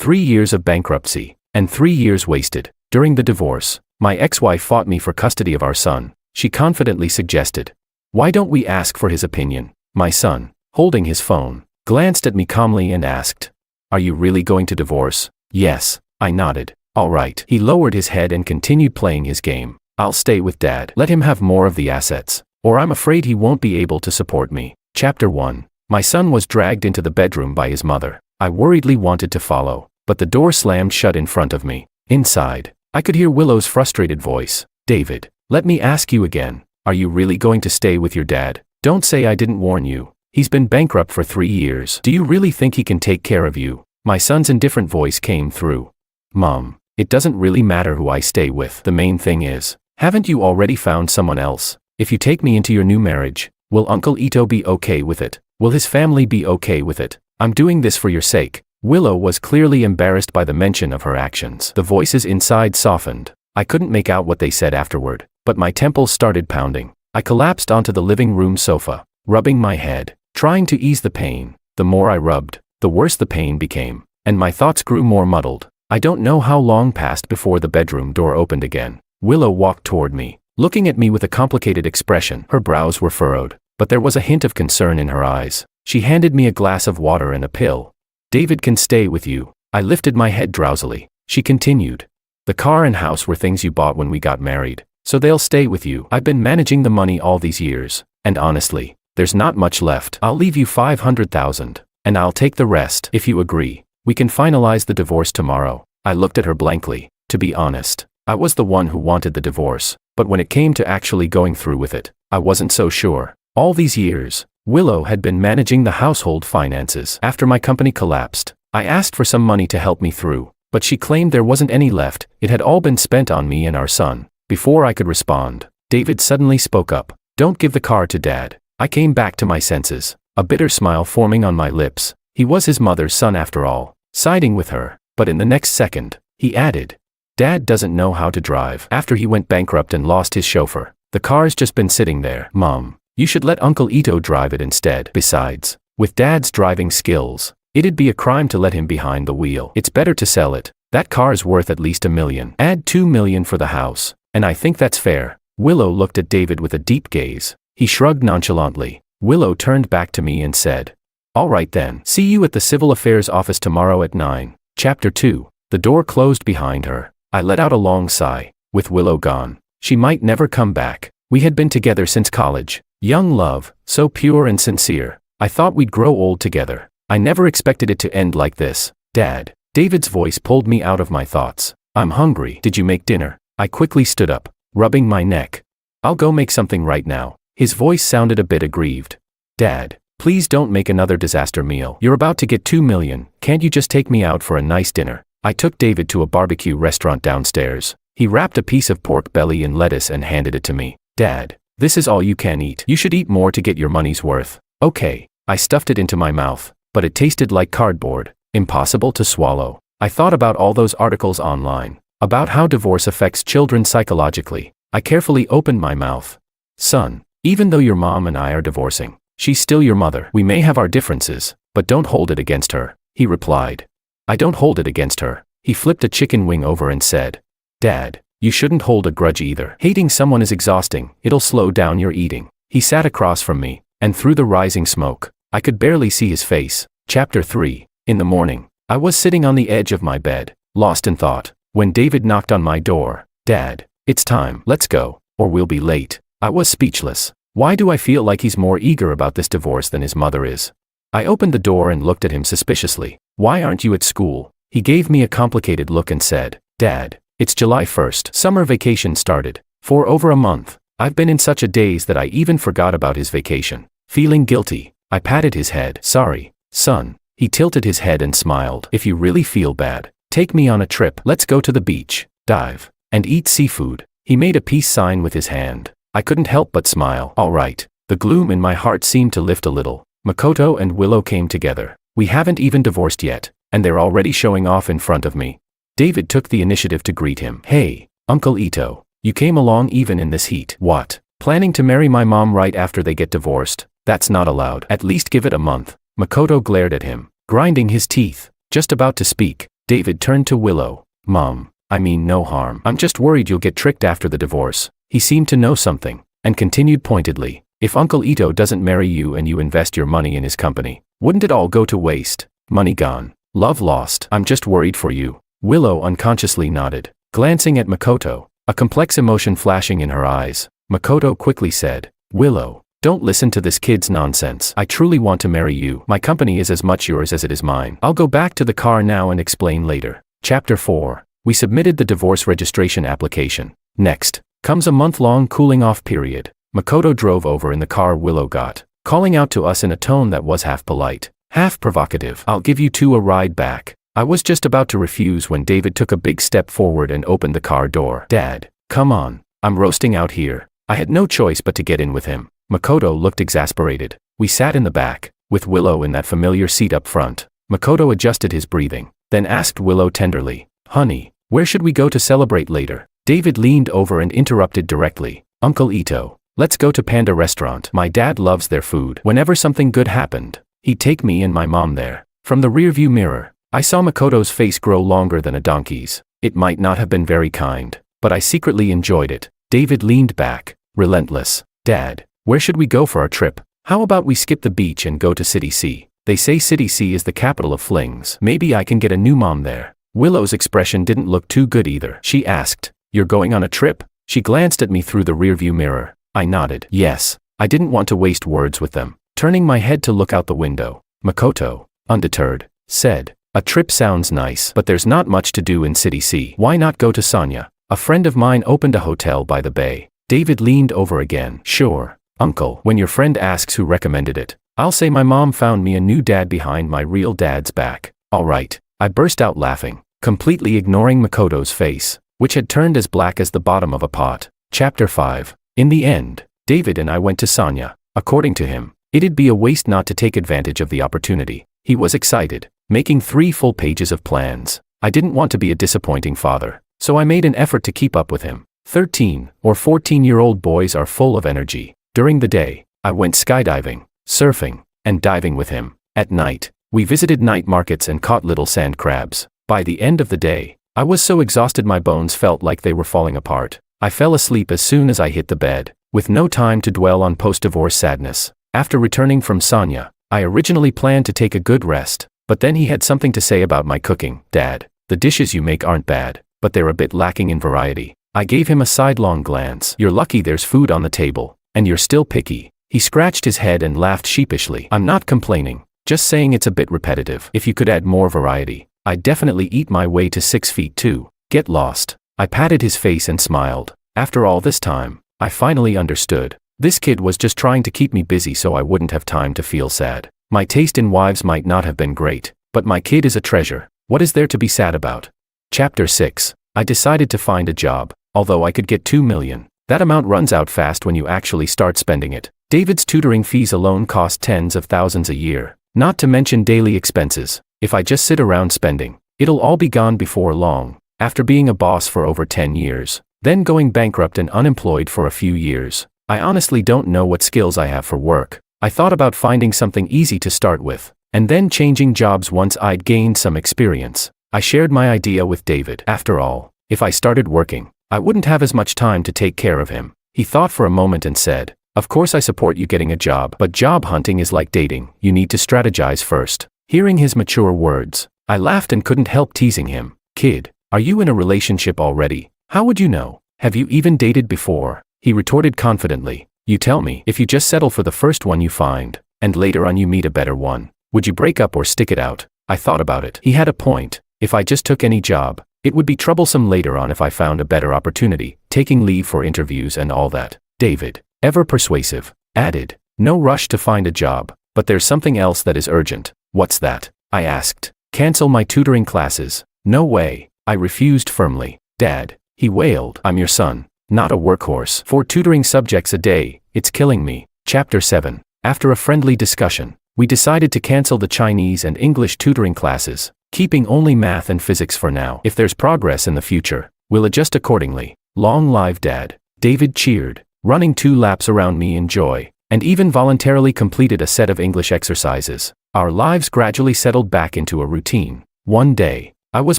3 years of bankruptcy, and 3 years wasted. During the divorce, my ex-wife fought me for custody of our son. She confidently suggested, "Why don't we ask for his opinion?" My son, holding his phone, glanced at me calmly and asked, "Are you really going to divorce?" "Yes," I nodded. "All right." He lowered his head and continued playing his game. "I'll stay with Dad. Let him have more of the assets, or I'm afraid he won't be able to support me." Chapter 1. My son was dragged into the bedroom by his mother. I worriedly wanted to follow, but the door slammed shut in front of me. Inside, I could hear Willow's frustrated voice. "David, let me ask you again. Are you really going to stay with your dad? Don't say I didn't warn you. He's been bankrupt for 3 years. Do you really think he can take care of you?" My son's indifferent voice came through. "Mom, it doesn't really matter who I stay with. The main thing is, haven't you already found someone else? If you take me into your new marriage, will Uncle Ito be okay with it? Will his family be okay with it? I'm doing this for your sake." Willow was clearly embarrassed by the mention of her actions. The voices inside softened. I couldn't make out what they said afterward, but my temples started pounding. I collapsed onto the living room sofa, rubbing my head, trying to ease the pain. The more I rubbed, the worse the pain became, and my thoughts grew more muddled. I don't know how long passed before the bedroom door opened again. Willow walked toward me, looking at me with a complicated expression. Her brows were furrowed, but there was a hint of concern in her eyes. She handed me a glass of water and a pill. "David can stay with you." I lifted my head drowsily. She continued, "The car and house were things you bought when we got married, so they'll stay with you. I've been managing the money all these years, and honestly, there's not much left. I'll leave you $500,000, and I'll take the rest. If you agree, we can finalize the divorce tomorrow." I looked at her blankly. To be honest, I was the one who wanted the divorce, but when it came to actually going through with it, I wasn't so sure. All these years, Willow had been managing the household finances. After my company collapsed, I asked for some money to help me through, but she claimed there wasn't any left. It had all been spent on me and our son. Before I could respond, David suddenly spoke up. "Don't give the car to Dad." I came back to my senses, a bitter smile forming on my lips. He was his mother's son after all, siding with her. But in the next second, he added, "Dad doesn't know how to drive. After he went bankrupt and lost his chauffeur, the car's just been sitting there. Mom, you should let Uncle Ito drive it instead. Besides, with Dad's driving skills, it'd be a crime to let him behind the wheel. It's better to sell it. That car's worth at least $1 million. Add $2 million for the house, and I think that's fair." Willow looked at David with a deep gaze. He shrugged nonchalantly. Willow turned back to me and said, "All right then. See you at the Civil Affairs office tomorrow at 9. Chapter 2. The door closed behind her. I let out a long sigh. With Willow gone, she might never come back. We had been together since college. Young love, so pure and sincere. I thought we'd grow old together. I never expected it to end like this. "Dad." David's voice pulled me out of my thoughts. "I'm hungry. Did you make dinner?" I quickly stood up, rubbing my neck. "I'll go make something right now." His voice sounded a bit aggrieved. "Dad, please don't make another disaster meal. You're about to get $2 million. Can't you just take me out for a nice dinner?" I took David to a barbecue restaurant downstairs. He wrapped a piece of pork belly in lettuce and handed it to me. "Dad, this is all you can eat. You should eat more to get your money's worth." "Okay." I stuffed it into my mouth, but it tasted like cardboard, impossible to swallow. I thought about all those articles online, about how divorce affects children psychologically. I carefully opened my mouth. "Son, even though your mom and I are divorcing, she's still your mother. We may have our differences, but don't hold it against her," he replied. "I don't hold it against her." He flipped a chicken wing over and said, "Dad, you shouldn't hold a grudge either. Hating someone is exhausting. It'll slow down your eating." He sat across from me, and through the rising smoke, I could barely see his face. Chapter 3. In the morning, I was sitting on the edge of my bed, lost in thought, when David knocked on my door. "Dad, it's time. Let's go, or we'll be late." I was speechless. Why do I feel like he's more eager about this divorce than his mother is? I opened the door and looked at him suspiciously. "Why aren't you at school?" He gave me a complicated look and said, "Dad, it's July 1st. Summer vacation started. For over a month, I've been in such a daze that I even forgot about his vacation." Feeling guilty, I patted his head. "Sorry, son." He tilted his head and smiled. "If you really feel bad, take me on a trip. Let's go to the beach, dive, and eat seafood." He made a peace sign with his hand. I couldn't help but smile. "All right." The gloom in my heart seemed to lift a little. Makoto and Willow came together. We haven't even divorced yet, and they're already showing off in front of me. David took the initiative to greet him. "Hey, Uncle Ito, you came along even in this heat." "What? Planning to marry my mom right after they get divorced? That's not allowed. At least give it a month." Makoto glared at him, grinding his teeth. Just about to speak, David turned to Willow. Mom, I mean no harm. I'm just worried you'll get tricked after the divorce. He seemed to know something, and continued pointedly. If Uncle Ito doesn't marry you and you invest your money in his company, wouldn't it all go to waste? Money gone. Love lost. I'm just worried for you. Willow unconsciously nodded, glancing at Makoto, a complex emotion flashing in her eyes. Makoto quickly said, Willow, don't listen to this kid's nonsense. I truly want to marry you. My company is as much yours as it is mine. I'll go back to the car now and explain later. Chapter 4. We submitted the divorce registration application. Next comes a month-long cooling-off period. Makoto drove over in the car Willow got, calling out to us in a tone that was half polite, half provocative. I'll give you two a ride back. I was just about to refuse when David took a big step forward and opened the car door. Dad, come on. I'm roasting out here. I had no choice but to get in with him. Makoto looked exasperated. We sat in the back, with Willow in that familiar seat up front. Makoto adjusted his breathing, then asked Willow tenderly, Honey, where should we go to celebrate later? David leaned over and interrupted directly. Uncle Ito, let's go to Panda Restaurant. My dad loves their food. Whenever something good happened, he'd take me and my mom there. From the rearview mirror, I saw Makoto's face grow longer than a donkey's. It might not have been very kind, but I secretly enjoyed it. David leaned back, relentless. Dad, where should we go for our trip? How about we skip the beach and go to City C? They say City C is the capital of flings. Maybe I can get a new mom there. Willow's expression didn't look too good either. She asked, You're going on a trip? She glanced at me through the rearview mirror. I nodded. Yes. I didn't want to waste words with them. Turning my head to look out the window, Makoto, undeterred, said, A trip sounds nice, but there's not much to do in City C. Why not go to Sanya? A friend of mine opened a hotel by the bay. David leaned over again. Sure, Uncle. When your friend asks who recommended it, I'll say my mom found me a new dad behind my real dad's back. All right. I burst out laughing, completely ignoring Makoto's face, which had turned as black as the bottom of a pot. Chapter 5. In the end, David and I went to Sanya. According to him, it'd be a waste not to take advantage of the opportunity. He was excited, making 3 full pages of plans. I didn't want to be a disappointing father, so I made an effort to keep up with him. 13 or 14-year-old boys are full of energy. During the day, I went skydiving, surfing, and diving with him. At night, we visited night markets and caught little sand crabs. By the end of the day, I was so exhausted my bones felt like they were falling apart. I fell asleep as soon as I hit the bed, with no time to dwell on post-divorce sadness. After returning from Sanya, I originally planned to take a good rest, but then he had something to say about my cooking. Dad, the dishes you make aren't bad, but they're a bit lacking in variety. I gave him a sidelong glance. You're lucky there's food on the table, and you're still picky. He scratched his head and laughed sheepishly. I'm not complaining, just saying it's a bit repetitive. If you could add more variety, I'd definitely eat my way to 6 feet too. Get lost. I patted his face and smiled. After all this time, I finally understood. This kid was just trying to keep me busy so I wouldn't have time to feel sad. My taste in wives might not have been great, but my kid is a treasure. What is there to be sad about? Chapter 6. I decided to find a job, although I could get 2 million. That amount runs out fast when you actually start spending it. David's tutoring fees alone cost tens of thousands a year, not to mention daily expenses. If I just sit around spending, it'll all be gone before long. After being a boss for over 10 years, then going bankrupt and unemployed for a few years, I honestly don't know what skills I have for work. I thought about finding something easy to start with, and then changing jobs once I'd gained some experience. I shared my idea with David. After all, if I started working, I wouldn't have as much time to take care of him. He thought for a moment and said, Of course I support you getting a job, but job hunting is like dating. You need to strategize first. Hearing his mature words, I laughed and couldn't help teasing him. Kid, are you in a relationship already? How would you know? Have you even dated before? He retorted confidently. You tell me. If you just settle for the first one you find, and later on you meet a better one, would you break up or stick it out? I thought about it. He had a point. If I just took any job, it would be troublesome later on if I found a better opportunity, taking leave for interviews and all that. David, ever persuasive, added, No rush to find a job, but there's something else that is urgent. What's that? I asked. Cancel my tutoring classes. No way. I refused firmly. Dad, he wailed, I'm your son, not a workhorse. 4 tutoring subjects a day, it's killing me. Chapter 7. After a friendly discussion, we decided to cancel the Chinese and English tutoring classes, keeping only math and physics for now. If there's progress in the future, we'll adjust accordingly. Long live Dad. David cheered, running 2 laps around me in joy, and even voluntarily completed a set of English exercises. Our lives gradually settled back into a routine. One day, I was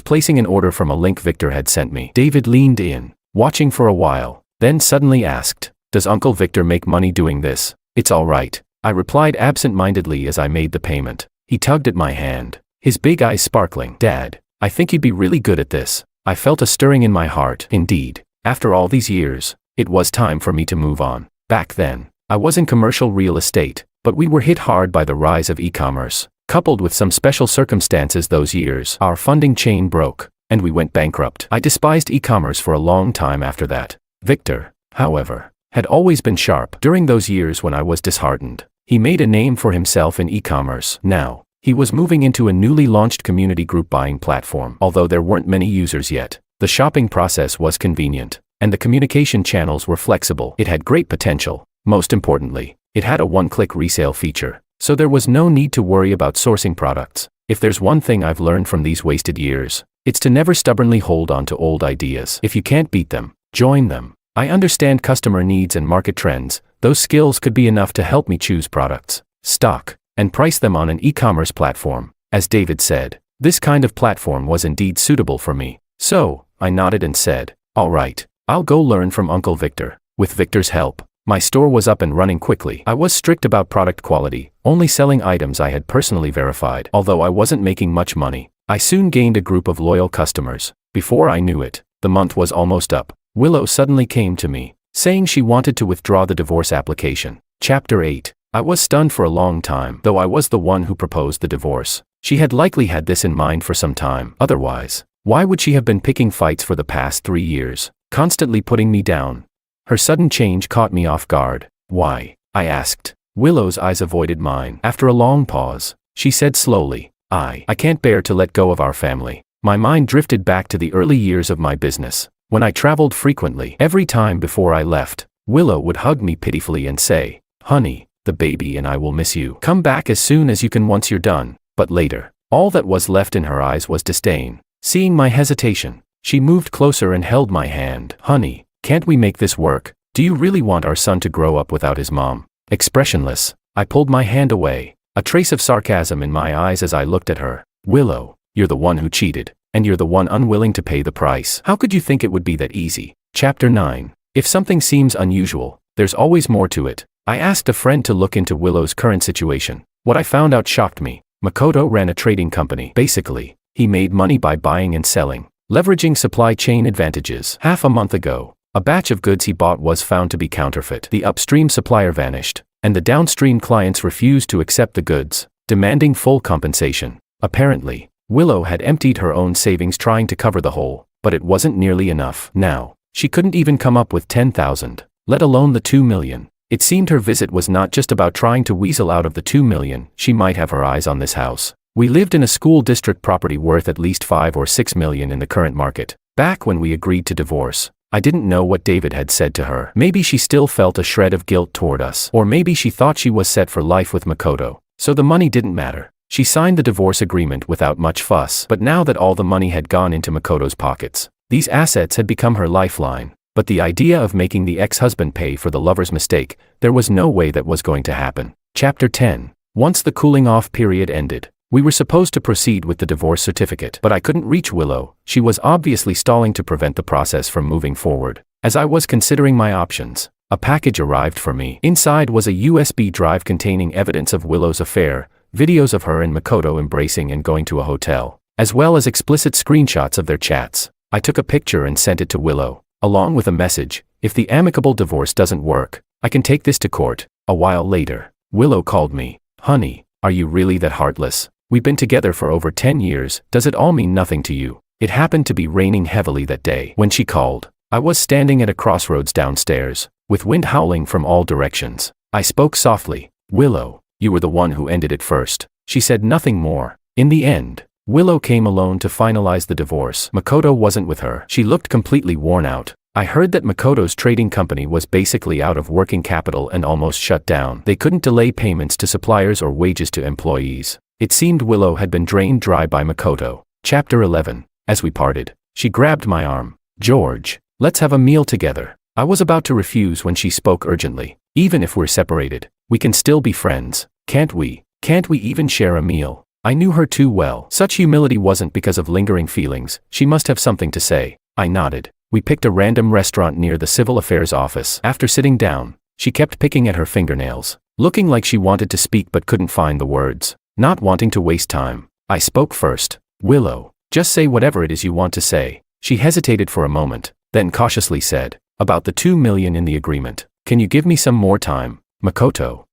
placing an order from a link Victor had sent me. David leaned in, watching for a while, then suddenly asked, "Does Uncle Victor make money doing this?" "It's all right," I replied absent-mindedly as I made the payment. He tugged at my hand, his big eyes sparkling. "Dad, I think you'd be really good at this." I felt a stirring in my heart. Indeed, after all these years, it was time for me to move on. Back then, I was in commercial real estate, but we were hit hard by the rise of e-commerce. Coupled with some special circumstances those years, our funding chain broke, and we went bankrupt. I despised e-commerce for a long time after that. Victor, however, had always been sharp. During those years when I was disheartened, he made a name for himself in e-commerce. Now, he was moving into a newly launched community group buying platform. Although there weren't many users yet, the shopping process was convenient, and the communication channels were flexible. It had great potential. Most importantly, it had a one-click resale feature, so there was no need to worry about sourcing products. If there's one thing I've learned from these wasted years, it's to never stubbornly hold on to old ideas. If you can't beat them, join them. I understand customer needs and market trends. Those skills could be enough to help me choose products, stock, and price them on an e-commerce platform. As David said, this kind of platform was indeed suitable for me. So, I nodded and said, "All right, I'll go learn from Uncle Victor." With Victor's help, my store was up and running quickly. I was strict about product quality, only selling items I had personally verified. Although I wasn't making much money, I soon gained a group of loyal customers. Before I knew it, the month was almost up. Willow suddenly came to me, saying she wanted to withdraw the divorce application. Chapter 8. I was stunned for a long time. Though I was the one who proposed the divorce, she had likely had this in mind for some time. Otherwise, why would she have been picking fights for the past 3 years, constantly putting me down? Her sudden change caught me off guard. "Why?" I asked. Willow's eyes avoided mine. After a long pause, she said slowly, I can't bear to let go of our family." My mind drifted back to the early years of my business, when I traveled frequently. Every time before I left, Willow would hug me pitifully and say, "Honey, the baby and I will miss you. Come back as soon as you can once you're done." But later, all that was left in her eyes was disdain. Seeing my hesitation, she moved closer and held my hand. "Honey, can't we make this work? Do you really want our son to grow up without his mom?" Expressionless, I pulled my hand away, a trace of sarcasm in my eyes as I looked at her. "Willow, you're the one who cheated, and you're the one unwilling to pay the price. How could you think it would be that easy?" Chapter 9. If something seems unusual, there's always more to it. I asked a friend to look into Willow's current situation. What I found out shocked me. Makoto ran a trading company. Basically, he made money by buying and selling, leveraging supply chain advantages. Half a month ago, a batch of goods he bought was found to be counterfeit. The upstream supplier vanished, and the downstream clients refused to accept the goods, demanding full compensation. Apparently, Willow had emptied her own savings trying to cover the hole, but it wasn't nearly enough. Now, she couldn't even come up with 10,000, let alone the 2 million. It seemed her visit was not just about trying to weasel out of the 2 million, she might have her eyes on this house. We lived in a school district property worth at least 5 or 6 million in the current market. Back when we agreed to divorce, I didn't know what David had said to her. Maybe she still felt a shred of guilt toward us. Or maybe she thought she was set for life with Makoto, so the money didn't matter. She signed the divorce agreement without much fuss. But now that all the money had gone into Makoto's pockets, these assets had become her lifeline. But the idea of making the ex-husband pay for the lover's mistake, there was no way that was going to happen. Chapter 10. Once the cooling-off period ended, we were supposed to proceed with the divorce certificate. But I couldn't reach Willow. She was obviously stalling to prevent the process from moving forward. As I was considering my options, a package arrived for me. Inside was a USB drive containing evidence of Willow's affair, videos of her and Makoto embracing and going to a hotel, as well as explicit screenshots of their chats. I took a picture and sent it to Willow, along with a message: "If the amicable divorce doesn't work, I can take this to court." A while later, Willow called me. "Honey, are you really that heartless? We've been together for over 10 years, does it all mean nothing to you?" It happened to be raining heavily that day. When she called, I was standing at a crossroads downstairs, with wind howling from all directions. I spoke softly. "Willow, you were the one who ended it first." She said nothing more. In the end, Willow came alone to finalize the divorce. Makoto wasn't with her. She looked completely worn out. I heard that Makoto's trading company was basically out of working capital and almost shut down. They couldn't delay payments to suppliers or wages to employees. It seemed Willow had been drained dry by Makoto. Chapter 11. As we parted, she grabbed my arm. "George, let's have a meal together." I was about to refuse when she spoke urgently. "Even if we're separated, we can still be friends, can't we? Can't we even share a meal?" I knew her too well. Such humility wasn't because of lingering feelings. She must have something to say. I nodded. We picked a random restaurant near the civil affairs office. After sitting down, she kept picking at her fingernails, looking like she wanted to speak but couldn't find the words. Not wanting to waste time, I spoke first. Willow, just say whatever it is you want to say. She hesitated for a moment, then cautiously said, about the $2 million in the agreement. Can you give me some more time? Makoto,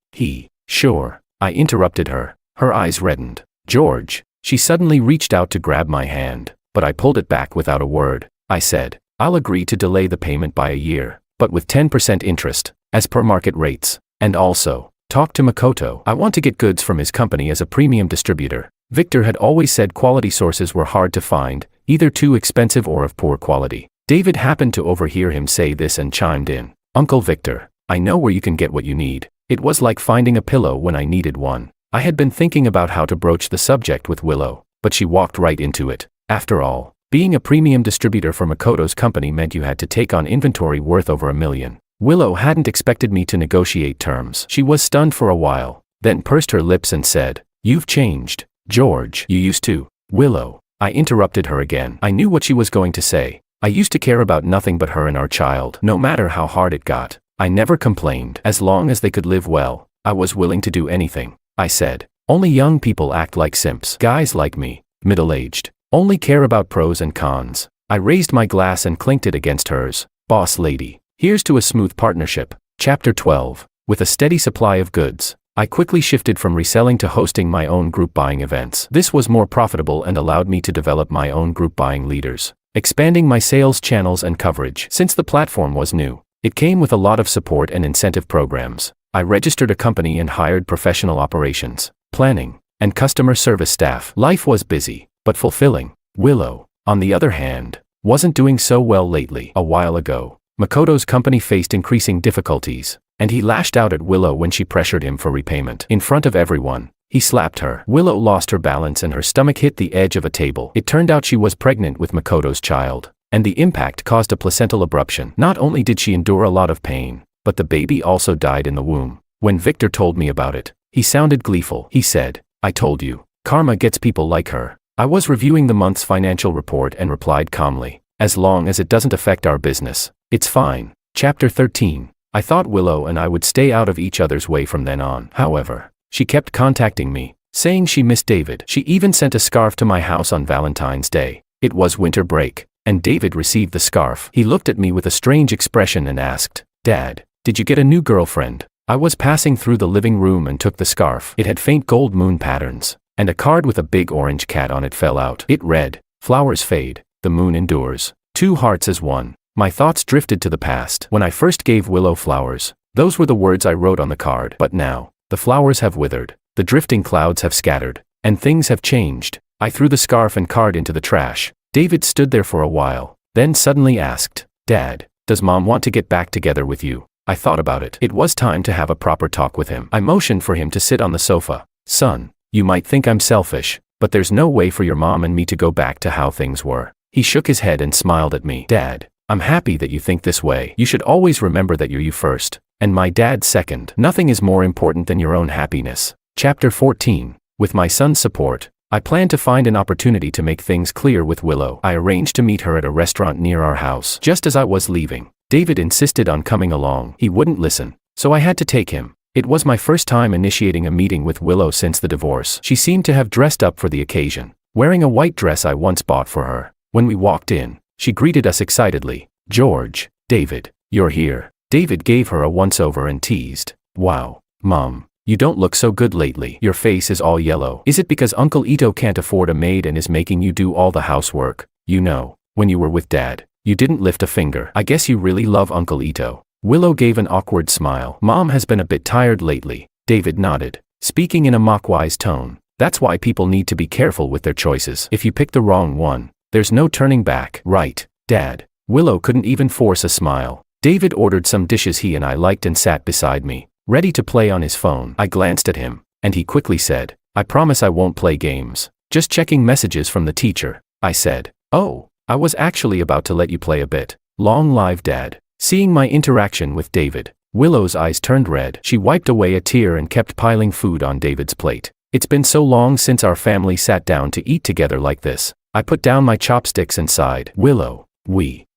sure. I interrupted her. Her eyes reddened. George. She suddenly reached out to grab my hand, but I pulled it back without a word. I said, I'll agree to delay the payment by a year, but with 10% interest, as per market rates. And also, talk to Makoto. I want to get goods from his company as a premium distributor. Victor had always said quality sources were hard to find, either too expensive or of poor quality. David happened to overhear him say this and chimed in. Uncle Victor, I know where you can get what you need. It was like finding a pillow when I needed one. I had been thinking about how to broach the subject with Willow, but she walked right into it. After all, being a premium distributor for Makoto's company meant you had to take on inventory worth over $1 million. Willow hadn't expected me to negotiate terms. She was stunned for a while, then pursed her lips and said, You've changed, George. You used to. Willow. I interrupted her again. I knew what she was going to say. I used to care about nothing but her and our child, no matter how hard it got. I never complained. As long as they could live well, I was willing to do anything. I said, only young people act like simps. Guys like me, middle-aged, only care about pros and cons. I raised my glass and clinked it against hers. Boss lady, here's to a smooth partnership. Chapter 12. With a steady supply of goods, I quickly shifted from reselling to hosting my own group buying events. This was more profitable and allowed me to develop my own group buying leaders, expanding my sales channels and coverage. Since the platform was new, it came with a lot of support and incentive programs. I registered a company and hired professional operations, planning, and customer service staff. Life was busy, but fulfilling. Willow, on the other hand, wasn't doing so well lately. A while ago, Makoto's company faced increasing difficulties, and he lashed out at Willow when she pressured him for repayment. In front of everyone, he slapped her. Willow lost her balance and her stomach hit the edge of a table. It turned out she was pregnant with Makoto's child, and the impact caused a placental abruption. Not only did she endure a lot of pain, but the baby also died in the womb. When Victor told me about it, he sounded gleeful. He said, I told you, karma gets people like her. I was reviewing the month's financial report and replied calmly, as long as it doesn't affect our business, it's fine. Chapter 13. I thought Willow and I would stay out of each other's way from then on. However, she kept contacting me, saying she missed David. She even sent a scarf to my house on Valentine's Day. It was winter break, and David received the scarf. He looked at me with a strange expression and asked, Dad, did you get a new girlfriend? I was passing through the living room and took the scarf. It had faint gold moon patterns, and a card with a big orange cat on it fell out. It read, flowers fade, the moon endures, 2 hearts as one. My thoughts drifted to the past. When I first gave Willow flowers, those were the words I wrote on the card. But now, the flowers have withered, the drifting clouds have scattered, and things have changed. I threw the scarf and card into the trash. David stood there for a while, then suddenly asked, Dad, does Mom want to get back together with you? I thought about it. It was time to have a proper talk with him. I motioned for him to sit on the sofa. Son, you might think I'm selfish, but there's no way for your mom and me to go back to how things were. He shook his head and smiled at me. Dad, I'm happy that you think this way. You should always remember that you're you first, and my dad second. Nothing is more important than your own happiness. Chapter 14. With my son's support, I plan to find an opportunity to make things clear with Willow. I arranged to meet her at a restaurant near our house. Just as I was leaving, David insisted on coming along. He wouldn't listen, so I had to take him. It was my first time initiating a meeting with Willow since the divorce. She seemed to have dressed up for the occasion, wearing a white dress I once bought for her. When we walked in, she greeted us excitedly. George, David, you're here. David gave her a once-over and teased. Wow, Mom, you don't look so good lately. Your face is all yellow. Is it because Uncle Ito can't afford a maid and is making you do all the housework? You know, when you were with Dad, you didn't lift a finger. I guess you really love Uncle Ito. Willow gave an awkward smile. Mom has been a bit tired lately. David nodded, speaking in a mock-wise tone. That's why people need to be careful with their choices. If you pick the wrong one, there's no turning back. Right, Dad. Willow couldn't even force a smile. David ordered some dishes he and I liked and sat beside me, ready to play on his phone. I glanced at him, and he quickly said, I promise I won't play games. Just checking messages from the teacher. I said, oh, I was actually about to let you play a bit. Long live Dad. Seeing my interaction with David, Willow's eyes turned red. She wiped away a tear and kept piling food on David's plate. It's been so long since our family sat down to eat together like this. I put down my chopsticks and sighed. Willow.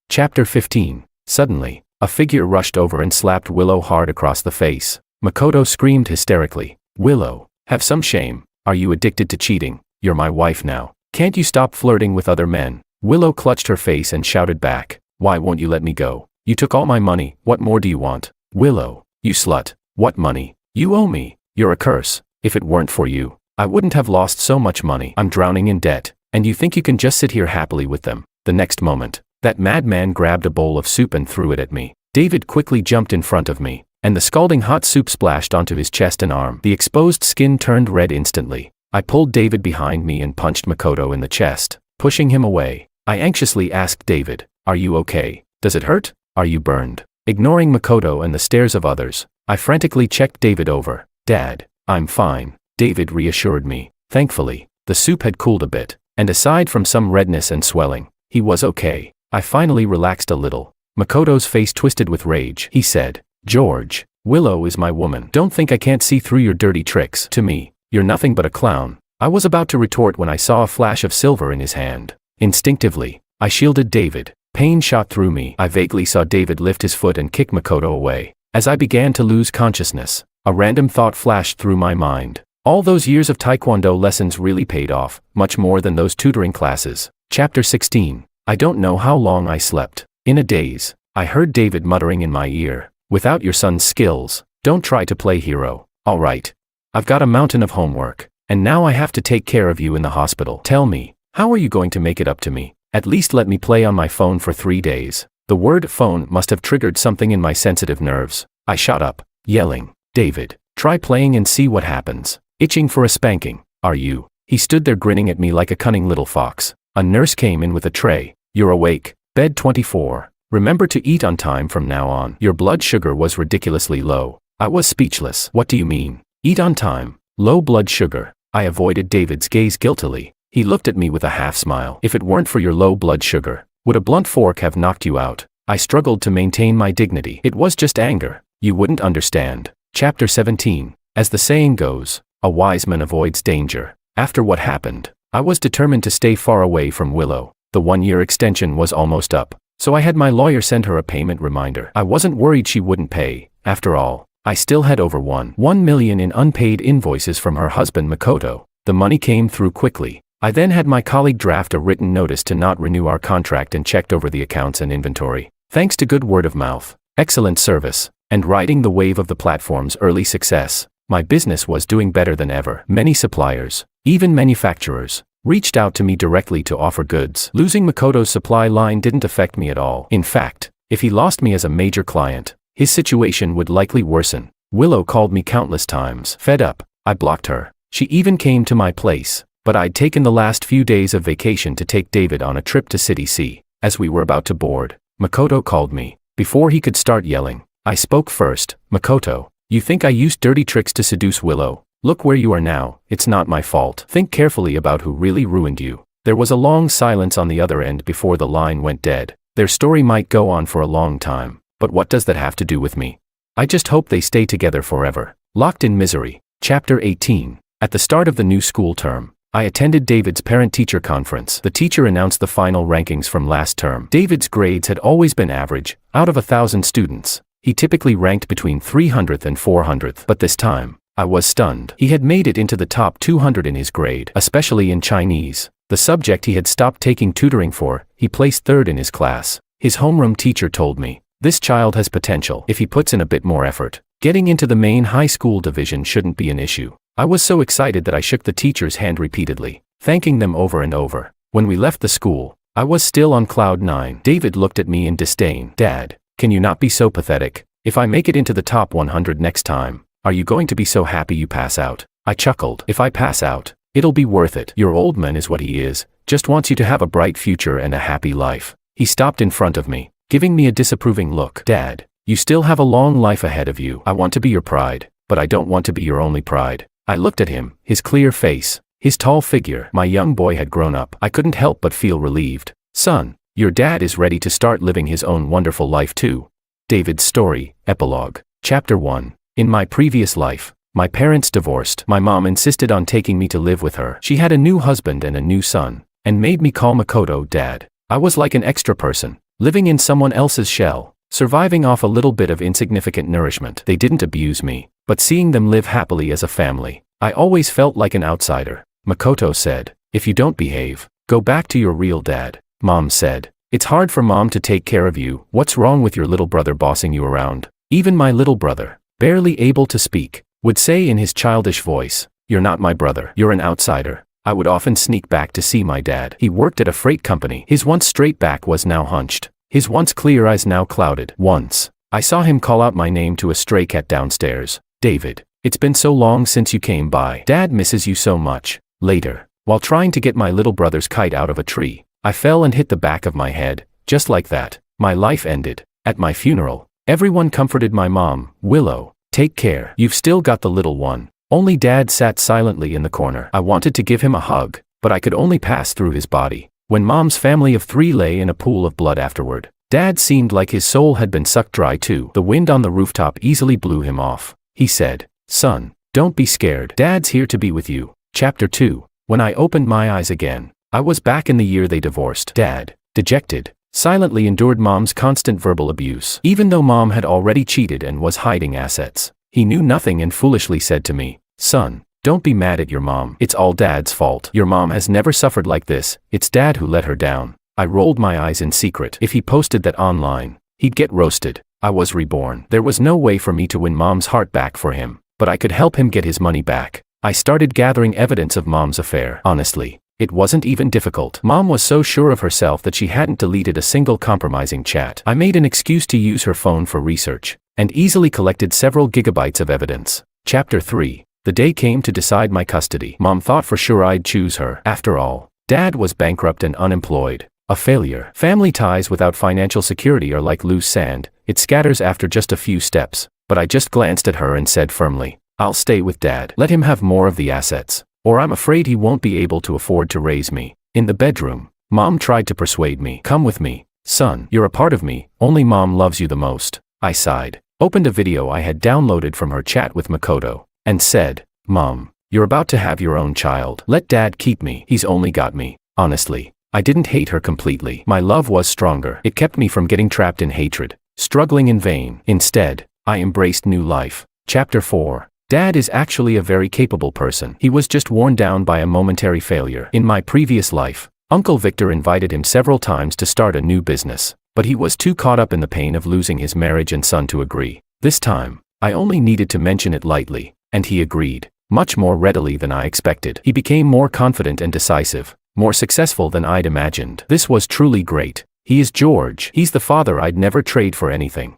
Chapter 15. Suddenly, a figure rushed over and slapped Willow hard across the face. Makoto screamed hysterically. Willow, have some shame. Are you addicted to cheating? You're my wife now. Can't you stop flirting with other men? Willow clutched her face and shouted back. Why won't you let me go? You took all my money. What more do you want? Willow, you slut. What money? You owe me. You're a curse. If it weren't for you, I wouldn't have lost so much money. I'm drowning in debt, and you think you can just sit here happily with them. The next moment, that madman grabbed a bowl of soup and threw it at me. David quickly jumped in front of me, and the scalding hot soup splashed onto his chest and arm. The exposed skin turned red instantly. I pulled David behind me and punched Makoto in the chest, pushing him away. I anxiously asked David, are you okay? Does it hurt? Are you burned? Ignoring Makoto and the stares of others, I frantically checked David over. Dad, I'm fine, David reassured me. Thankfully, the soup had cooled a bit, and aside from some redness and swelling, he was okay. I finally relaxed a little. Makoto's face twisted with rage. He said, George, Willow is my woman. Don't think I can't see through your dirty tricks. To me, you're nothing but a clown. I was about to retort when I saw a flash of silver in his hand. Instinctively, I shielded David. Pain shot through me. I vaguely saw David lift his foot and kick Makoto away. As I began to lose consciousness, a random thought flashed through my mind. All those years of taekwondo lessons really paid off, much more than those tutoring classes. Chapter 16. I don't know how long I slept. In a daze, I heard David muttering in my ear, without your son's skills, don't try to play hero. All right. I've got a mountain of homework, and now I have to take care of you in the hospital. Tell me, how are you going to make it up to me? At least let me play on my phone for 3 days. The word phone must have triggered something in my sensitive nerves. I shot up, yelling, David, try playing and see what happens. Itching for a spanking, are you? He stood there grinning at me like a cunning little fox. A nurse came in with a tray. You're awake. Bed 24. Remember to eat on time from now on. Your blood sugar was ridiculously low. I was speechless. What do you mean? Eat on time. Low blood sugar. I avoided David's gaze guiltily. He looked at me with a half smile. If it weren't for your low blood sugar, would a blunt fork have knocked you out? I struggled to maintain my dignity. It was just anger. You wouldn't understand. Chapter 17. As the saying goes, a wise man avoids danger. After what happened, I was determined to stay far away from Willow. The 1-year extension was almost up, so I had my lawyer send her a payment reminder. I wasn't worried she wouldn't pay. After all, I still had over $1 million in unpaid invoices from her husband Makoto. The money came through quickly. I then had my colleague draft a written notice to not renew our contract and checked over the accounts and inventory. Thanks to good word of mouth, excellent service, and riding the wave of the platform's early success, my business was doing better than ever. Many suppliers, even manufacturers, reached out to me directly to offer goods. Losing Makoto's supply line didn't affect me at all. In fact, if he lost me as a major client, his situation would likely worsen. Willow called me countless times. Fed up, I blocked her. She even came to my place, but I'd taken the last few days of vacation to take David on a trip to City C. As we were about to board, Makoto called me. Before he could start yelling, I spoke first. Makoto, you think I used dirty tricks to seduce Willow? Look where you are now. It's not my fault. Think carefully about who really ruined you. There was a long silence on the other end before the line went dead. Their story might go on for a long time, but what does that have to do with me? I just hope they stay together forever. Locked in misery. Chapter 18. At the start of the new school term, I attended David's parent-teacher conference. The teacher announced the final rankings from last term. David's grades had always been average. Out of 1,000 students, he typically ranked between 300th and 400th. But this time, I was stunned. He had made it into the top 200 in his grade, especially in Chinese. The subject he had stopped taking tutoring for, he placed 3rd in his class. His homeroom teacher told me, this child has potential if he puts in a bit more effort. Getting into the main high school division shouldn't be an issue. I was so excited that I shook the teacher's hand repeatedly, thanking them over and over. When we left the school, I was still on cloud 9. David looked at me in disdain. Dad, can you not be so pathetic? If I make it into the top 100 next time, are you going to be so happy you pass out? I chuckled. If I pass out, it'll be worth it. Your old man is what he is, just wants you to have a bright future and a happy life. He stopped in front of me, giving me a disapproving look. Dad, you still have a long life ahead of you. I want to be your pride, but I don't want to be your only pride. I looked at him, his clear face, his tall figure. My young boy had grown up. I couldn't help but feel relieved. Son, your dad is ready to start living his own wonderful life too. David's story, epilogue. Chapter 1. In my previous life, My parents divorced. My mom insisted on taking me to live with her. She had a new husband and a new son, and made me call Makoto Dad. I was like an extra person, living in someone else's shell, surviving off a little bit of insignificant nourishment. They didn't abuse me, but seeing them live happily as a family, I always felt like an outsider. Makoto said, "If you don't behave, go back to your real dad." Mom said, "It's hard for mom to take care of you. What's wrong with your little brother bossing you around?" Even my little brother, barely able to speak, would say in his childish voice, "You're not my brother. You're an outsider." I would often sneak back to see my dad. He worked at a freight company. His once straight back was now hunched. His once clear eyes now clouded. Once, I saw him call out my name to a stray cat downstairs. "David, it's been so long since you came by. Dad misses you so much." Later, while trying to get my little brother's kite out of a tree, I fell and hit the back of my head. Just like that, my life ended. At my funeral, everyone comforted my mom. "Willow, take care. You've still got the little one." Only Dad sat silently in the corner. I wanted to give him a hug, but I could only pass through his body. When Mom's family of 3 lay in a pool of blood afterward, Dad seemed like his soul had been sucked dry too. The wind on the rooftop easily blew him off. He said, "Son, don't be scared. Dad's here to be with you." Chapter 2. When I opened my eyes again, I was back in the year they divorced. Dad, dejected, silently endured Mom's constant verbal abuse. Even though Mom had already cheated and was hiding assets, he knew nothing and foolishly said to me, "Son, don't be mad at your mom. It's all Dad's fault. Your mom has never suffered like this. It's Dad who let her down." I rolled my eyes in secret. If he posted that online, he'd get roasted. I was reborn. There was no way for me to win Mom's heart back for him, but I could help him get his money back. I started gathering evidence of Mom's affair. Honestly, it wasn't even difficult. Mom was so sure of herself that she hadn't deleted a single compromising chat. I made an excuse to use her phone for research, and easily collected several gigabytes of evidence. Chapter 3. The day came to decide my custody. Mom thought for sure I'd choose her. After all, Dad was bankrupt and unemployed. A failure. Family ties without financial security are like loose sand. It scatters after just a few steps. But I just glanced at her and said firmly, "I'll stay with Dad. Let him have more of the assets, or I'm afraid he won't be able to afford to raise me." In the bedroom, Mom tried to persuade me. "Come with me, son. You're a part of me. Only Mom loves you the most." I sighed, opened a video I had downloaded from her chat with Makoto, and said, "Mom, you're about to have your own child. Let Dad keep me. He's only got me." Honestly, I didn't hate her completely. My love was stronger. It kept me from getting trapped in hatred, struggling in vain. Instead, I embraced new life. Chapter 4. Dad is actually a very capable person. He was just worn down by a momentary failure. In my previous life, Uncle Victor invited him several times to start a new business, but he was too caught up in the pain of losing his marriage and son to agree. This time, I only needed to mention it lightly, and he agreed, much more readily than I expected. He became more confident and decisive, more successful than I'd imagined. This was truly great. He is George. He's the father I'd never trade for anything.